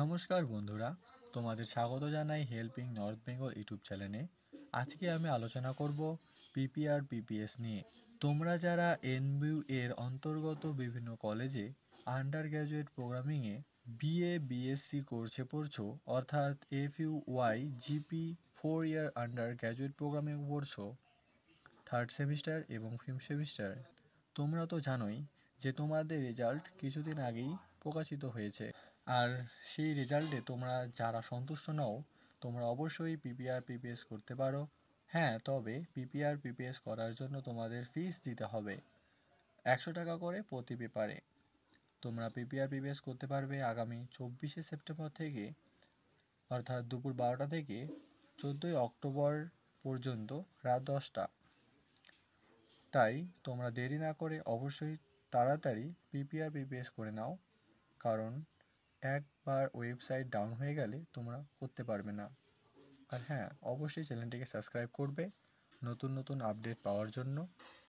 নমস্কার বন্ধুরা, তোমাদের স্বাগত জানাই হেল্পিং নর্থ বেঙ্গল ইউটিউব চ্যানেলে। আজকে আমি আলোচনা করব পিপিআর পিপিএস নিয়ে। তোমরা যারা এনবিইউ এর অন্তর্গত বিভিন্ন কলেজে আন্ডার গ্র্যাজুয়েট প্রোগ্রামিংয়ে বিএ বিএসসি কোর্সে পড়ছো, অর্থাৎ FUY GP 4 year undergraduate programming পড়ছো, থার্ড সেমিস্টার এবং ফিফথ সেমিস্টার, তোমরা তো জানোই যে তোমাদের রেজাল্ট কিছুদিন আগেই প্রকাশিত হয়েছে। আর সেই রেজাল্টে তোমরা যারা সন্তুষ্ট নও, তোমরা অবশ্যই পিপিআর পিপিএস করতে পারো। হ্যাঁ, তবে পিপিআর পিপিএস করার জন্য তোমাদের ফিস দিতে হবে 100 টাকা করে প্রতি পেপারে। তোমরা পিপিআর পিপিএস করতে পারবে আগামী 24শে সেপ্টেম্বর থেকে, অর্থাৎ দুপুর 12টা থেকে 14ই অক্টোবর পর্যন্ত রাত 10টা। তাই তোমরা দেরি না করে অবশ্যই তাড়াতাড়ি পিপিআর পিপিএস করে নাও, কারণ একবার ওয়েবসাইট ডাউন হয়ে গেলে তোমরা করতে পারবে না। আর হ্যাঁ, অবশ্যই চ্যানেলটিকে সাবস্ক্রাইব করবে নতুন নতুন আপডেট পাওয়ার জন্য।